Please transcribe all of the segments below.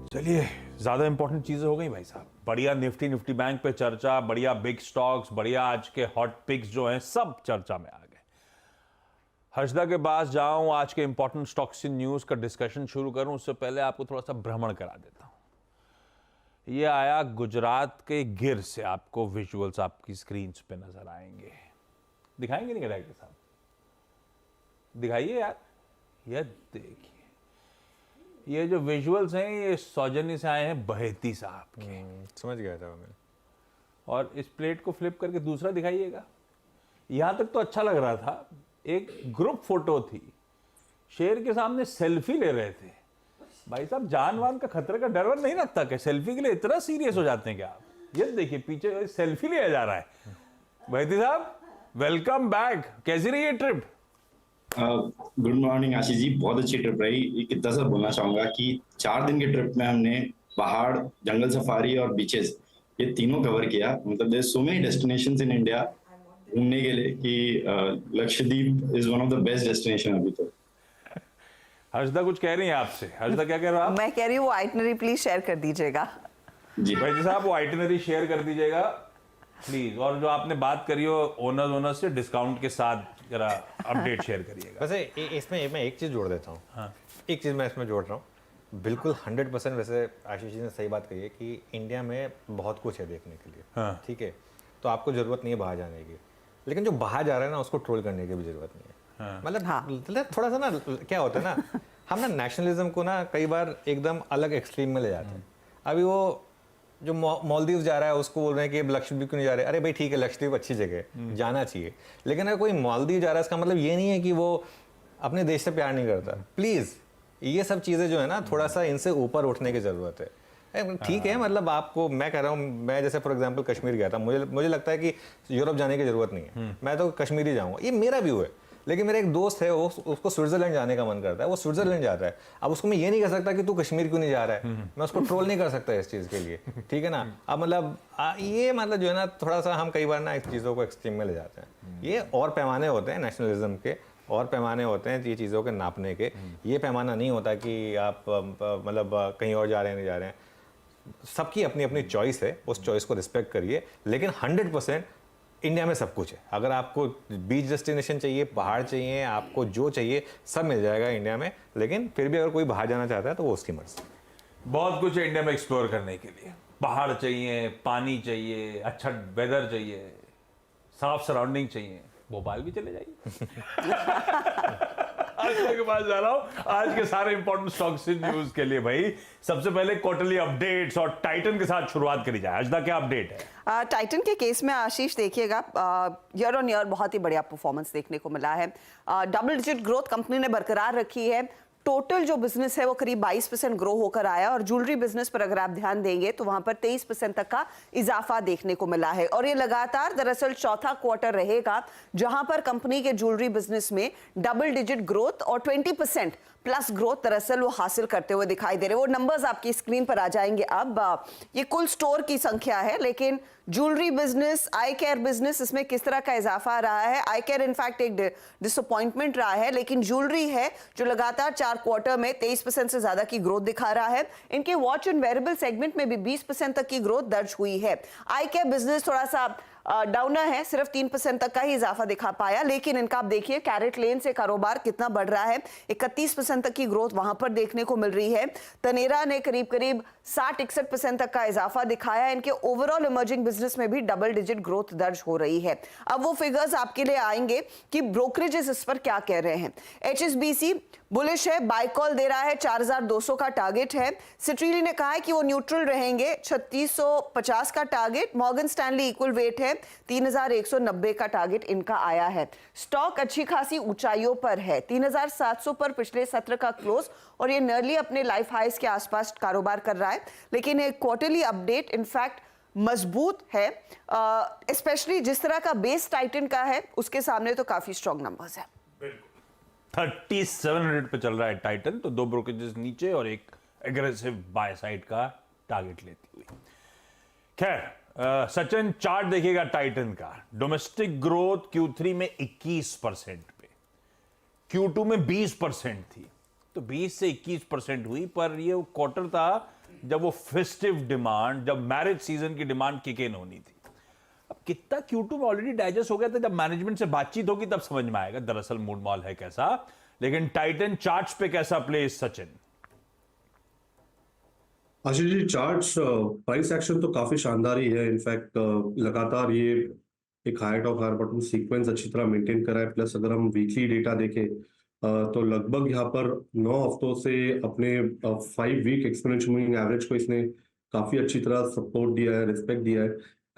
चलिए, ज्यादा इंपॉर्टेंट चीजें हो गई भाई साहब। बढ़िया निफ्टी बैंक पे चर्चा, बढ़िया बिग स्टॉक्स, बढ़िया आज के हॉट पिक्स जो हैं सब चर्चा में आ गए। हर्षदा के पास जाऊं, आज के इंपॉर्टेंट स्टॉक्स की न्यूज का डिस्कशन शुरू करूं उससे पहले आपको थोड़ा सा भ्रमण करा देता हूं। ये आया गुजरात के गिर से, आपको विजुअल्स आपकी स्क्रीन पे नजर आएंगे। दिखाएंगे नहीं डायरेक्टर साहब? दिखाइए यार। ये देखिए, ये जो विजुअल्स हैं ये सौजन्य से आए हैं बहेती साहब के। समझ गया था मैं। और इस प्लेट को फ्लिप करके दूसरा दिखाइएगा। यहां तक तो अच्छा लग रहा था। एक ग्रुप फोटो थी, शेर के सामने सेल्फी ले रहे थे। भाई साहब, जानवान का खतरे का डर वर नहीं लगता क्या? सेल्फी के लिए इतना सीरियस हो जाते हैं क्या आप? ये देखिए पीछे सेल्फी लिया जा रहा है। बहेती साहब, वेलकम बैक। कैसी रही ये trip? Good morning Ashish ji, बहुत अच्छी ट्रिप रही। एक इतना सा बोलना चाहूंगा कि 4 दिन की ट्रिप में हमने पहाड़, जंगल सफारी और बीचेस ये तीनों कवर किया। मतलब there so many destinations in India घूमने के लिए कि Lakshadweep is one of the best destination अभी तो। हर्षदा कुछ कह रही है आपसे। हर्षदा क्या कह रहे हो आप? मैं कह रही हूँ वो आइटनरी प्लीज शेयर कर दीजिएगा। जी भाई साहब, वो आइटनरी शेयर कर दीजिएगा प्लीज। और जो आपने बात करी हो ओनर से डिस्काउंट के साथ जरा अपडेट शेयर करिएगा। वैसे इसमें मैं एक चीज़ जोड़ देता हूँ। हाँ। एक चीज़ मैं इसमें जोड़ रहा हूँ। बिल्कुल 100% वैसे आशीष जी ने सही बात कही है कि इंडिया में बहुत कुछ है देखने के लिए। हाँ। ठीक है, तो आपको ज़रूरत नहीं है बाहर जाने की, लेकिन जो बाहर जा रहा है ना उसको ट्रोल करने की भी ज़रूरत नहीं है। हाँ। मतलब थोड़ा सा ना क्या होता है ना, हम ना नेशनलिज्म को ना कई बार एकदम अलग एक्सट्रीम में ले जाते हैं। अभी वो जो मालदीव जा रहा है उसको बोल रहे हैं कि अब लक्षद्वीप क्यों नहीं जा रहे? अरे भाई ठीक है, लक्षद्वीप अच्छी जगह है, जाना चाहिए, लेकिन अगर कोई मालदीव जा रहा है इसका मतलब ये नहीं है कि वो अपने देश से प्यार नहीं करता। प्लीज़ ये सब चीज़ें जो है ना, थोड़ा सा इनसे ऊपर उठने की ज़रूरत है। ठीक है, मतलब आपको मैं कह रहा हूँ, मैं जैसे फॉर एग्जांपल कश्मीर गया था, मुझे लगता है कि यूरोप जाने की ज़रूरत नहीं है, मैं तो कश्मीर ही जाऊँगा, ये मेरा व्यू है। लेकिन मेरा एक दोस्त है, उसको स्विट्जरलैंड जाने का मन करता है, वो स्विट्जरलैंड जाता है। अब उसको मैं ये नहीं कह सकता कि तू कश्मीर क्यों नहीं जा रहा है, मैं उसको ट्रोल नहीं कर सकता इस चीज़ के लिए। ठीक है ना? अब मतलब ये मतलब जो है ना, थोड़ा सा हम कई बार ना इस चीज़ों को एक्सट्रीम में ले जाते हैं। ये और पैमाने होते हैं नेशनलिज्म के, और पैमाने होते हैं ये चीज़ों के नापने के। ये पैमाना नहीं होता कि आप मतलब कहीं और जा रहे हैं नहीं जा रहे हैं। सबकी अपनी अपनी चॉइस है, उस चॉइस को रिस्पेक्ट करिए। लेकिन 100% इंडिया में सब कुछ है। अगर आपको बीच डेस्टिनेशन चाहिए, पहाड़ चाहिए, आपको जो चाहिए सब मिल जाएगा इंडिया में। लेकिन फिर भी अगर कोई बाहर जाना चाहता है तो वो उसकी मर्जी। बहुत कुछ है इंडिया में एक्सप्लोर करने के लिए। पहाड़ चाहिए, पानी चाहिए, अच्छा वेदर चाहिए, साफ सराउंडिंग चाहिए। भोपाल भी चले जाइए। आज के पास जा रहा हूं आज के सारे इंपॉर्टेंट स्टॉक्स न्यूज के लिए। भाई सबसे पहले क्वार्टरली अपडेट्स और टाइटन के साथ शुरुआत करी जाए। आज क्या अपडेट है? टाइटन के केस में आशीष देखिएगा, ईयर ऑन ईयर बहुत ही बढ़िया परफॉर्मेंस देखने को मिला है। डबल डिजिट ग्रोथ कंपनी ने बरकरार रखी है। टोटल जो बिजनेस है वो करीब 22% ग्रो होकर आया, और ज्वेलरी बिजनेस पर अगर आप ध्यान देंगे तो वहां पर 23% तक का इजाफा देखने को मिला है। और ये लगातार दरअसल चौथा क्वार्टर रहेगा जहां पर कंपनी के ज्वेलरी बिजनेस में डबल डिजिट ग्रोथ और 20% प्लस ग्रोथ दरअसल वो हासिल करते हुए दिखाई दे रहे हैं। वो नंबर्स आपकी स्क्रीन पर आ जाएंगे। अब ये कुल स्टोर की संख्या है, लेकिन ज्वेलरी बिजनेस, आई केयर बिजनेस, इसमें किस तरह का इजाफा रहा है? आई केयर इनफैक्ट एक डिसअपॉइंटमेंट रहा है, लेकिन ज्वेलरी है जो लगातार 4 क्वार्टर में 23% से ज्यादा की ग्रोथ दिखा रहा है। इनके वॉच एंड वेरेबल सेगमेंट में भी 20% तक की ग्रोथ दर्ज हुई है। आई केयर बिजनेस थोड़ा सा डाउनर है, सिर्फ 3% तक का ही इजाफा दिखा पाया, लेकिन इनका आप देखिए कैरेट लेन से कारोबार कितना बढ़ रहा है। 31% तक की ग्रोथ वहां पर देखने को मिल रही है। तनेरा ने करीब करीब 60-61% तक का इजाफा दिखाया। इनके ओवरऑल इमर्जिंग बिजनेस में भी डबल डिजिट ग्रोथ दर्ज हो रही है। अब वो फिगर्स आपके लिए आएंगे कि ब्रोकरेजेस इस पर क्या कह रहे हैं। HSBC बुलिश है, बाय कॉल दे रहा है, 4200 का टारगेट है। सिट्रीली ने कहा है कि वो न्यूट्रल रहेंगे, 3650 का target. Morgan Stanley equal weight है, 3190 का टारगेट इनका आया है। स्टॉक अच्छी खासी ऊंचाइयों पर है, 3700 पर पिछले सत्र का क्लोज, और ये नियरली अपने लाइफ हाइस के आसपास कारोबार कर रहा है। लेकिन एक क्वार्टरली अपडेट इनफैक्ट मजबूत है, स्पेशली जिस तरह का बेस टाइटन का है उसके सामने तो काफी स्ट्रॉन्ग नंबर्स है। 3700 पे चल रहा है टाइटन, तो 2 ब्रोकरेजेस नीचे और एक एग्रेसिव बाय साइड का टारगेट लेती हुई। खैर, सचिन चार्ट देखिएगा टाइटन का। डोमेस्टिक ग्रोथ Q3 में 21% पे, Q2 में 20% थी, तो 20 से 21% हुई। पर ये क्वार्टर था जब वो फेस्टिव डिमांड, जब मैरिज सीजन की डिमांड किक इन होनी थी। अब कितना Q2 में ऑलरेडी डाइजेस्ट हो गया था, जब मैनेजमेंट से बातचीत होगी तब समझ में आएगा दरअसल मूड मॉल है कैसा। लेकिन टाइटन चार्ट्स पे कैसा play Sachin? Ashish ji, charts price action तो काफी शानदार ही है। इनफैक्ट लगातार ये एक higher top higher bottom sequence अच्छी तरह मेंटेन करा है। प्लस अगर हम वीकली डेटा देखें तो लगभग यहाँ पर 9 हफ्तों से अपने 5 वीक एक्सपोनेंशियल मूविंग एवरेज को इसने काफी अच्छी तरह सपोर्ट दिया है, रिस्पेक्ट दिया है।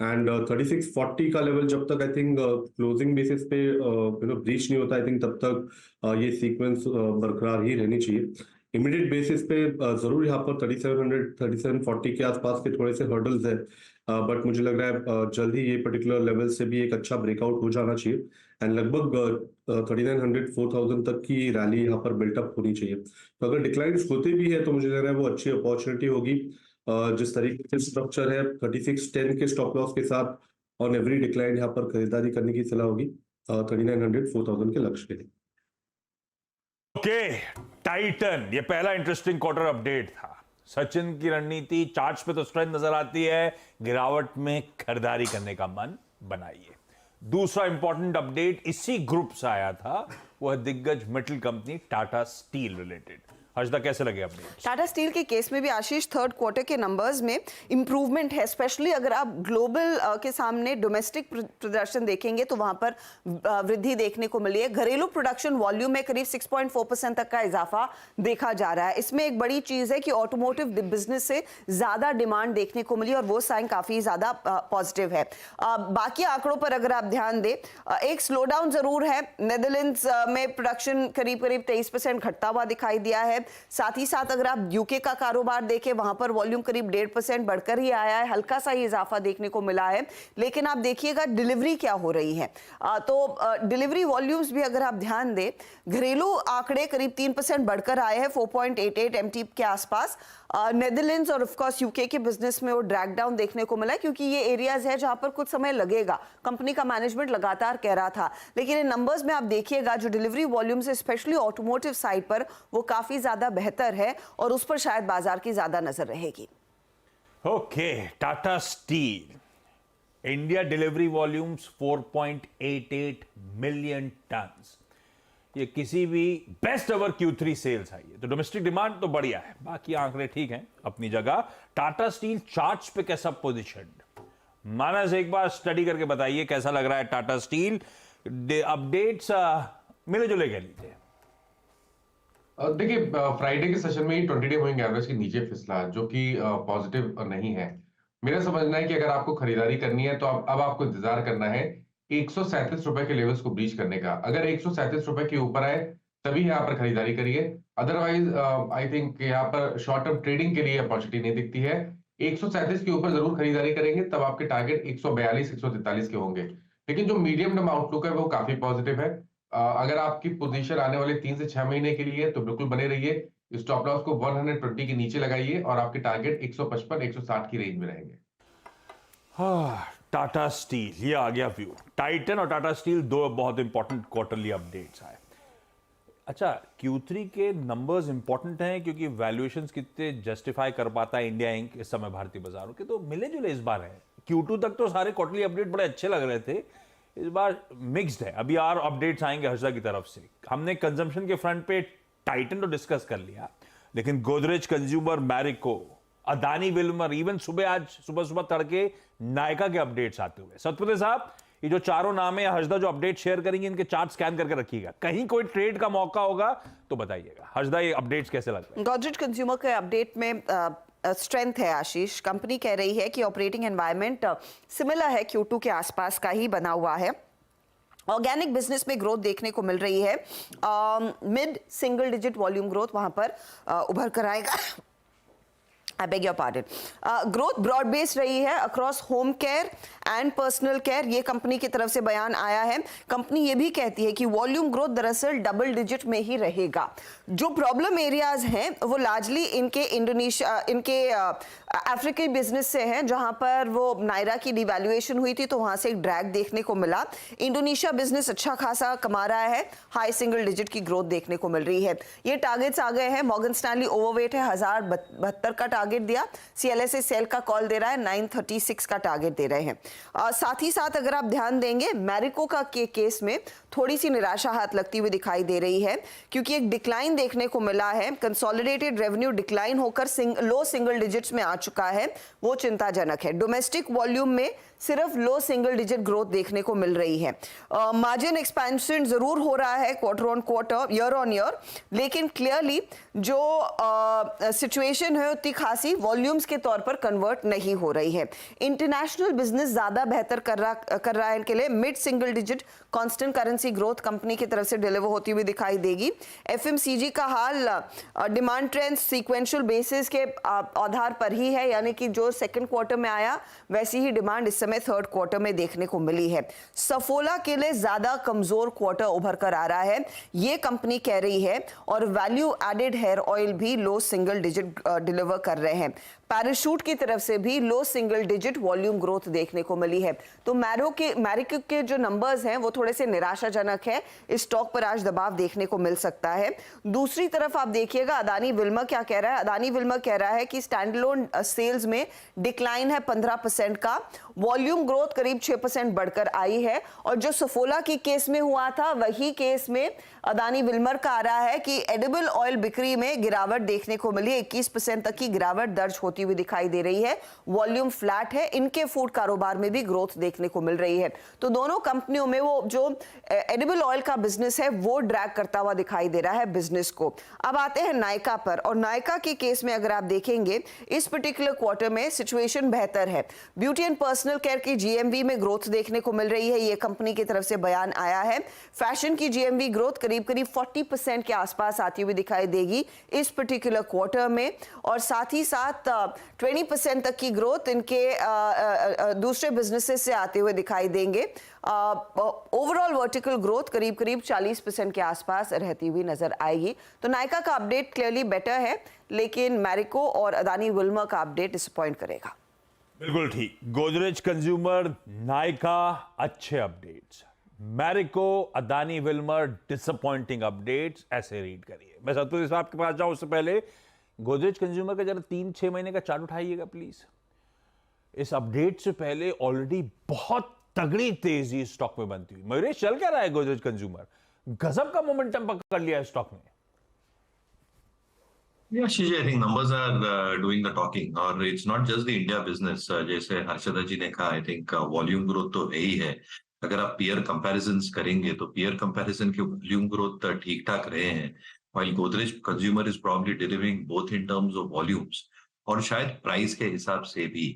एंड 3640 का लेवल जब तक आई थिंक क्लोजिंग बेसिस पे ब्रीच नहीं होता, आई थिंक तब तक ये सीक्वेंस बरकरार ही रहनी चाहिए। इमीडिएट बेसिस पे जरूर यहाँ पर 3700 3740 के आसपास के थोड़े से हर्डल्स है, बट मुझे लग रहा है जल्द ही ये पर्टिकुलर लेवल से भी एक अच्छा ब्रेकआउट हो जाना चाहिए। एंड लगभग 3900 4000 तक की रैली यहाँ पर बिल्टअप होनी चाहिए। तो अगर डिक्लाइंस होते भी है तो मुझे लग रहा है वो अच्छी अपॉर्चुनिटी होगी। जिस तरीके से स्ट्रक्चर है 3610 के स्टॉप लॉस के साथ ऑन एवरी डिक्लाइन यहाँ पर खरीदारी करने की सलाह होगी 3900 4000 के लक्ष्य के लिए। ओके, टाइटन ये पहला इंटरेस्टिंग क्वार्टर अपडेट था। सचिन की रणनीति चार्ट्स पे तो स्ट्रेंथ नजर आती है, गिरावट में खरीदारी करने का मन बनाइए। दूसरा इंपॉर्टेंट अपडेट इसी ग्रुप से आया था, वो है दिग्गज metal company Tata steel related. Harshada कैसे लगे अपडेट? टाटा स्टील के केस में भी आशीष थर्ड क्वार्टर के नंबर्स में इंप्रूवमेंट है, स्पेशली अगर आप ग्लोबल के सामने डोमेस्टिक प्रदर्शन देखेंगे तो वहां पर वृद्धि देखने को मिली है। घरेलू प्रोडक्शन वॉल्यूम में करीब 6.4% तक का इजाफा देखा जा रहा है। इसमें एक बड़ी चीज है कि ऑटोमोटिव बिजनेस से ज्यादा डिमांड देखने को मिली और वो साइन काफी ज्यादा पॉजिटिव है। बाकी आंकड़ों पर अगर आप ध्यान दें, एक स्लो डाउन जरूर है। नेदरलैंड्स में प्रोडक्शन करीब 23% घटता हुआ दिखाई दिया है। साथ ही साथ अगर आप यूके का कारोबार देखें, वहां पर वॉल्यूम करीब 1.5% बढ़कर ही आया है, हल्का सा ही इजाफा देखने को मिला है। लेकिन आप देखिएगा डिलीवरी क्या हो रही है, तो डिलीवरी वॉल्यूम्स भी अगर आप ध्यान दें, घरेलू आंकड़े करीब 3% बढ़कर आए हैं 4.88 MT के आसपास। नेदरलैंड्स और ऑफ कोर्स यूके के बिजनेस में वो ड्रैग डाउन देखने को मिला, क्योंकि ये एरियाज है जहां पर कुछ समय लगेगा, कंपनी का मैनेजमेंट लगातार कह रहा था। लेकिन इन नंबर्स में आप देखिएगा जो डिलीवरी वॉल्यूम्स है स्पेशली ऑटोमोटिव साइड पर, वो काफी ज्यादा बेहतर है और उस पर शायद बाजार की ज्यादा नजर रहेगी। Okay, Tata steel India delivery volumes 4.88 million turns. ये किसी भी बेस्ट एवर Q3 सेल्स आई है। तो डोमेस्टिक डिमांड तो बढ़िया है, बाकी आंकड़े ठीक हैं अपनी जगह। टाटा स्टील चार्ट्स पे कैसा पोजीशन्ड? मानस एक बार स्टडी करके बताइए कैसा लग रहा है टाटा स्टील। अपडेट्स मिले जुले कह लीजिए। देखिए, फ्राइडे के सेशन में ही 20 डे मूविंग एवरेज के नीचे फिसला, जो कि पॉजिटिव नहीं है। मेरा समझना है कि अगर आपको खरीदारी करनी है तो अब आपको इंतजार करना है 137 रुपए के लेवल्स को ब्रीच करने का। अगर 137 रुपए के ऊपर आए तभी यहाँ पर खरीदारी करिए, अदरवाइज आई थिंक यहाँ पर शॉर्ट टर्म ट्रेडिंग के लिए अपॉर्चुनिटी नहीं दिखती है। 137 के ऊपर जरूर खरीदारी करेंगे तब आपके टारगेट 142 143 के होंगे। लेकिन जो मीडियम टर्म आउटलुक है वो काफी पॉजिटिव है। अगर आपकी पोजीशन आने वाले 3 से 6 महीने के लिए तो बिल्कुल बने रहिए। स्टॉप लॉस को 120 के नीचे लगाइए और आपके टारगेट 155 160 की रेंज में रहेंगे। टाटा स्टील ये आ गया व्यू। टाइटन और टाटा स्टील दो बहुत इंपॉर्टेंट क्वार्टरली अपडेट्स आए। अच्छा, Q3 के नंबर्स इंपॉर्टेंट हैं क्योंकि वैल्यूएशंस कितने जस्टिफाई कर पाता है इंडिया इंक इस समय भारतीय बाजारों के, तो मिले जुले इस बार है। Q2 तक तो सारे क्वार्टरली अपडेट बड़े अच्छे लग रहे थे, इस बार मिक्स्ड है। अभी और अपडेट्स आएंगे हर्षदा की तरफ से। हमने कंजम्पशन के फ्रंट पे टाइटन तो डिस्कस कर लिया, लेकिन Godrej consumer, Marico, Adani Wilmer, even आज सुबह तड़के नायका के अपडेट्स आते हुए। सतपति साहब, ये जो चारों नाम है हर्षदा जो अपडेट शेयर करेंगे इनके चार्ट स्कैन करके रखिएगा, कहीं कोई ट्रेड का मौका होगा तो बताइएगा। हर्षदा, ये अपडेट्स कैसे लगते हैं? गोदरेज कंज्यूमर के अपडेट में स्ट्रेंथ है आशीष। कंपनी कह रही है कि ऑपरेटिंग एनवायरनमेंट सिमिलर है, Q2 के आसपास का ही बना हुआ है। ऑर्गेनिक बिजनेस में ग्रोथ देखने को मिल रही है, mid single digit volume growth वहां पर उभर कर आएगा। I beg your pardon. Growth broad based रही है across home care and personal care, ये कंपनी की तरफ से बयान आया है। कंपनी ये भी कहती है कि वॉल्यूम ग्रोथ दरअसल डबल डिजिट में ही रहेगा। जो प्रॉब्लम एरियाज हैं वो लार्जली इनके अफ्रीकन बिजनेस से हैं, जहां पर वो नायरा की डिवैल्यूएशन हुई थी तो वहां से एक ड्रैग देखने को मिला। इंडोनेशिया बिजनेस अच्छा खासा कमा रहा है, हाई सिंगल डिजिट की ग्रोथ देखने को मिल रही है। ये टारगेट्स आ गए हैं। मॉर्गन स्टैनली ओवरवेट है, 1072 का टारगेट टारगेट दिया, CLSA सेल का कॉल दे रहा है 936 का टारगेट दे रहे हैं। साथ ही साथ अगर आप ध्यान देंगे मैरिको का केस में थोड़ी सी निराशा हाथ लगती हुई दिखाई दे रही है, क्योंकि एक डिक्लाइन देखने को मिला है। कंसोलिडेटेड रेवेन्यू डिक्लाइन होकर लो सिंगल डिजिट्स में आ चुका है, वो चिंताजनक है। डोमेस्टिक वॉल्यूम में सिर्फ लो सिंगल डिजिट ग्रोथ देखने को मिल रही है। मार्जिन एक्सपेंशन जरूर हो रहा है quarter on quarter, year on year, लेकिन क्लियरली जो सिचुएशन है उतनी खासी वॉल्यूम्स के तौर पर कन्वर्ट नहीं हो रही है। इंटरनेशनल बिजनेस ज्यादा बेहतर कर रहा है इनके लिए। Mid single digit constant currency growth company की तरफ से डिलीवर होती हुई दिखाई देगी। FMCG का हाल डिमांड ट्रेंड सीक्वेंशियल बेसिस के आधार पर ही है, यानी कि जो सेकंड क्वार्टर में आया वैसी ही डिमांड इस समय थर्ड क्वार्टर में देखने को मिली है। सफोला के लिए ज्यादा कमजोर क्वार्टर उभर कर आ रहा है, ये कंपनी कह रही है, और वैल्यू एडेड हेयर ऑयल भी लो सिंगल डिजिट डिलीवर कर रहे हैं। पैराशूट की तरफ से भी लो सिंगल डिजिट वॉल्यूम ग्रोथ देखने को मिली है। तो मैरिको के जो नंबर्स हैं वो थोड़े से निराशाजनक है, इस स्टॉक पर आज दबाव देखने को मिल सकता है। दूसरी तरफ आप देखिएगा अदानी विल्मर क्या कह रहा है। अदानी विल्मर कह रहा है कि स्टैंडअलोन सेल्स में डिक्लाइन है 15% का, वॉल्यूम ग्रोथ करीब 6% बढ़कर आई है, और जो सफोला की केस में हुआ था वही केस में अदानी विल्मर का आ रहा है कि एडिबल ऑयल बिक्री में गिरावट देखने को मिली, 21% तक की गिरावट दर्ज होती हुई दिखाई दे रही है। वॉल्यूम फ्लैट है, इनके फूड कारोबार में भी ग्रोथ देखने को मिल रही है। तो दोनों कंपनियों में वो जो एडिबल ऑयल का बिजनेस है वो ड्रैग करता हुआ दिखाई दे रहा है बिजनेस को। अब आते हैं नायका पर, और नायका के केस में अगर आप देखेंगे इस पर्टिकुलर क्वार्टर में सिचुएशन बेहतर है। ब्यूटी एंड पर्सनल केयर की GMV में ग्रोथ देखने को मिल रही है, ये कंपनी की तरफ से बयान आया है। फैशन की GMV ग्रोथ करीब 40% के आसपास आती हुई दिखाई देगी इस पर्टिकुलर क्वार्टर में, और साथ ही साथ 20% तक की ग्रोथ इनके दूसरे बिजनेसेस से आते हुए दिखाई देंगे। ओवरऑल वर्टिकल ग्रोथ करीब 40% के आसपास रहती हुई नजर आएगी। तो नायका का अपडेट क्लियरली बेटर है, लेकिन मैरिको और अदानी विल्मर का अपडेट डिसअपॉइंट करेगा। बिल्कुल ठीक। गोदरेज कंज्यूमर, नायका अच्छे updates, Marico, Adani Wilmer disappointing updates, ऐसे रीड करिए। मैं सतपुर साहब के पास जाऊं उससे पहले गोदरेज कंज्यूमर का जरा 3-6 महीने का चार्ट उठाइएगा प्लीज। इस अपडेट से पहले ऑलरेडी बहुत तगड़ी तेजी स्टॉक में बनती हुई। मयूरेश, चल क्या रहा है गोदरेज कंज्यूमर? गजब का मोमेंटम पकड़ लिया है स्टॉक में। Yeah, Shiji, I think numbers are doing the talking, और it's not just the India business. जैसे हर्षदा जी ने कहा, I think वॉल्यूम ग्रोथ तो है ही है। अगर आप पीयर कंपैरिजंस करेंगे तो पीयर कंपैरिजन के वॉल्यूम ग्रोथ ठीक ठाक रहे हैं, while Godrej Consumer is probably delivering both in terms of volumes और शायद प्राइस के हिसाब से भी।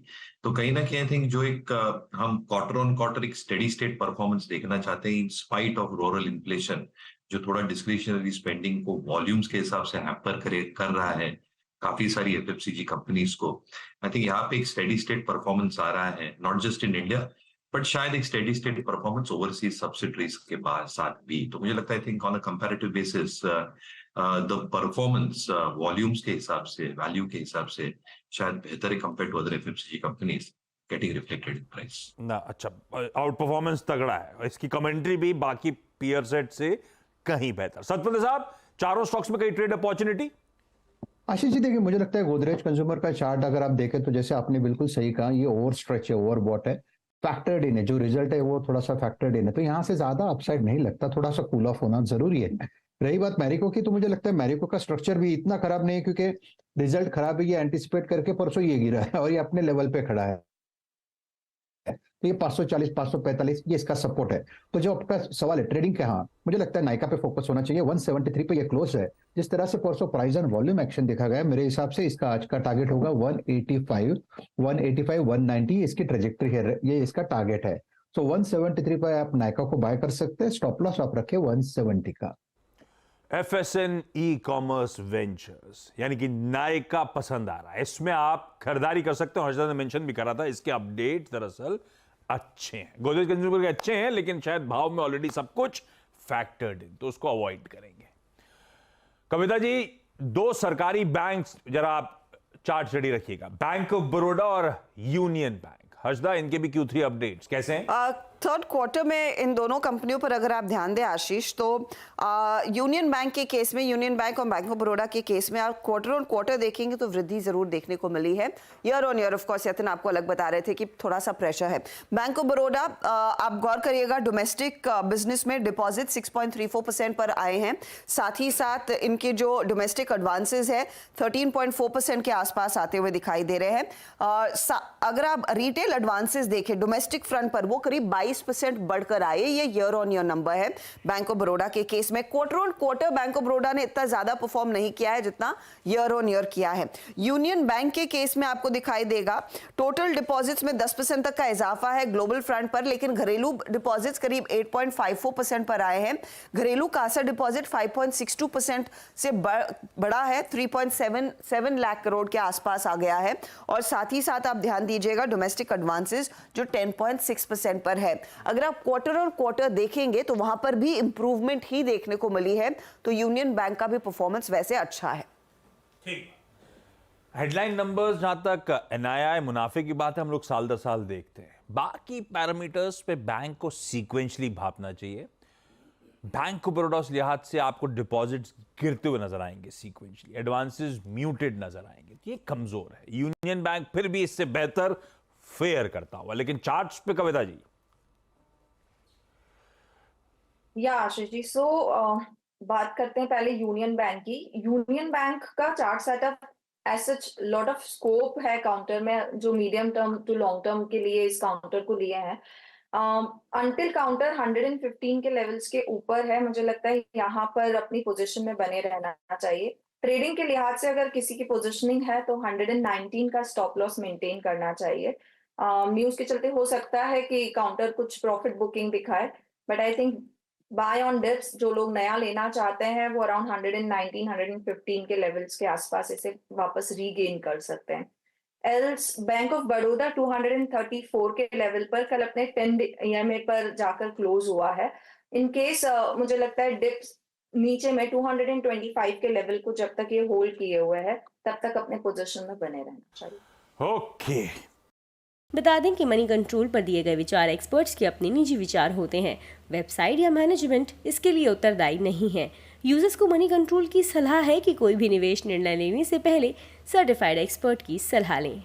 तो कहीं ना कहीं आई थिंक जो एक हम क्वार्टर ऑन क्वार्टर एक स्टेडी स्टेट परफॉर्मेंस देखना चाहते हैं in spite of rural inflation, जो थोड़ा डिस्क्रिशनरी स्पेंडिंग को वॉल्यूम्स के हिसाब से हैम्पर कर रहा है काफी सारी FMCG कंपनीज को। आई थिंक यहाँ पे एक स्टेडी स्टेट परफॉर्मेंस आ रहा है, not just in India but शायद एक steady state performance overseas subsidiaries के साथ भी। तो मुझे लगता है I think on a comparative basis the performance volumes के हिसाब से, वैल्यू के हिसाब से शायद बेहतर है compare to other FMCG companies getting reflected in price. ना अच्छा, आउट परफॉर्मेंस तगड़ा है, इसकी कमेंट्री भी बाकी पीयर सेट से कहीं बेहतर। सतपंत साहब, चारों स्टॉक्स में कहीं ट्रेड अपॉर्चुनिटी? आशीष जी देखिए, मुझे लगता है गोदरेज कंज्यूमर का चार्ट अगर आप देखें तो जैसे आपने बिल्कुल सही कहा, ये ओवर स्ट्रेच है, ओवर बॉट है, फैक्टर्ड इन है, जो रिजल्ट है वो थोड़ा सा फैक्टर्ड इन है, तो यहाँ से ज्यादा अपसाइड नहीं लगता, थोड़ा सा कूल ऑफ होना जरूरी है। रही बात मैरिको की, तो मुझे लगता है मैरिको का स्ट्रक्चर भी इतना खराब नहीं है, क्योंकि रिजल्ट खराब है ये एंटिसिपेट करके परसों ये गिरा है और ये अपने लेवल पे खड़ा है, तो ये 540 545 ये इसका सपोर्ट है। तो जो आपका सवाल है ट्रेडिंग के, हाँ मुझे लगता है नायका पे फोकस होना चाहिए। 173 पे ये क्लोज है, जिस तरह से परसों प्राइस एंड वॉल्यूम एक्शन देखा गया, मेरे हिसाब से इसका आज का टारगेट होगा 185 190 इसकी ट्रेजेक्टरी है, ये इसका टारगेट है। तो 173 पे आप नायका को बाय कर सकते हैं, स्टॉप लॉस आप रखे 170 का। FSN ई-कॉमर्स वेंचर्स यानी कि नायका पसंद आ रहा है, इसमें आप खरीदारी कर सकते हो। हर्षदा ने मेंशन भी करा था, इसके अपडेट दरअसल अच्छे हैं, गोदरेज कंज्यूमर के अच्छे हैं, लेकिन शायद भाव में ऑलरेडी सब कुछ फैक्टर्ड इन, तो उसको अवॉइड करेंगे। कविता जी, दो सरकारी बैंक्स जरा आप चार्ट रेडी रखिएगा, बैंक ऑफ बड़ौदा और यूनियन बैंक। हर्षदा, इनके भी Q3 अपडेट्स कैसे हैं? थर्ड क्वार्टर में इन दोनों कंपनियों पर अगर आप ध्यान दें आशीष, तो यूनियन बैंक के केस में, यूनियन बैंक और बैंक ऑफ बड़ौदा के केस में आप क्वार्टर ऑन क्वार्टर देखेंगे तो वृद्धि जरूर देखने को मिली है। Year on year of course यतन आपको अलग बता रहे थे कि थोड़ा सा प्रेशर है। बैंक ऑफ बड़ौदा आप गौर करिएगा, डोमेस्टिक बिजनेस में डिपॉजिट 6.34% पर आए हैं, साथ ही साथ इनके जो डोमेस्टिक एडवांसेस है 13.4% के आसपास आते हुए दिखाई दे रहे हैं। अगर आप रिटेल एडवांसेस देखें डोमेस्टिक फ्रंट पर, वो करीब 22% बढ़कर आए। ये ईयर ऑन ईयर नंबर है बैंक ऑफ बड़ौदा के केस में। Quarter on quarter bank of Baroda ने इतना ज्यादा परफॉर्म नहीं किया है जितना ईयर ऑन ईयर किया है। यूनियन बैंक के केस में आपको दिखाई देगा टोटल डिपॉजिट्स में 10% तक का इजाफा है ग्लोबल फ्रंट पर, लेकिन घरेलू डिपॉजिट्स करीब 8.54% पर आए हैं। घरेलू कासा डिपॉजिट 5.62% से बढ़ा है, 3.77 लाख करोड़ के आसपास आ गया है। और साथ ही साथ आप ध्यान दीजिएगा डोमेस्टिक एडवांसेस जो 10.6% पर है। अगर आप क्वार्टर ऑन क्वार्टर देखेंगे तो वहां पर भी इंप्रूवमेंट ही देखने को मिली है, तो यूनियन बैंक का भी परफॉर्मेंस वैसे अच्छा है। ठीक, हेडलाइन नंबर्स जहां तक एनआईआई मुनाफे की बात है, हम लोग साल दर साल देखते हैं। बाकी पैरामीटर्स पे बैंक को सीक्वेंशली भापना चाहिए। बैंक ऑफ बड़ौदा उस लिहाज से आपको डिपॉजिट्स गिरते हुए नजर आएंगे, सीक्वेंशली एडवांसेस म्यूटेड नजर आएंगे, ये कमजोर है। यूनियन बैंक फिर भी इससे बेहतर फेयर करता हुआ, लेकिन चार्ट्स पे कविता जी। या आशीष जी, बात करते हैं पहले यूनियन बैंक की। यूनियन बैंक का chart setup as such lot of scope है काउंटर में, जो medium term to long term के लिए इस काउंटर को लिए हैं। अंटिल काउंटर 115 के लेवल्स के ऊपर है, मुझे लगता है यहाँ पर अपनी पोजीशन में बने रहना चाहिए। ट्रेडिंग के लिहाज से अगर किसी की पोजीशनिंग है तो 119 का स्टॉप लॉस मेंटेन करना चाहिए। न्यूज के चलते हो सकता है कि काउंटर कुछ प्रॉफिट बुकिंग दिखाए, but I think by on dips जो लोग नया लेना चाहते हैं वो अराउंड 119 115 के लेवल्स के आसपास इसे वापस रीगेन कर सकते हैं। एल्स बैंक ऑफ बड़ौदा 234 के लेवल पर कल अपने 10 EMA पर जाकर क्लोज हुआ है। इन केस मुझे लगता है डिप्स नीचे में 225 के लेवल को जब तक ये होल्ड किए हुए है तब तक अपने पोजीशन में बने रहना चाहिए। ओके, बता दें कि मनी कंट्रोल पर दिए गए विचार एक्सपर्ट्स के अपने निजी विचार होते हैं। वेबसाइट या मैनेजमेंट इसके लिए उत्तरदायी नहीं है। यूजर्स को मनी कंट्रोल की सलाह है कि कोई भी निवेश निर्णय लेने से पहले सर्टिफाइड एक्सपर्ट की सलाह लें।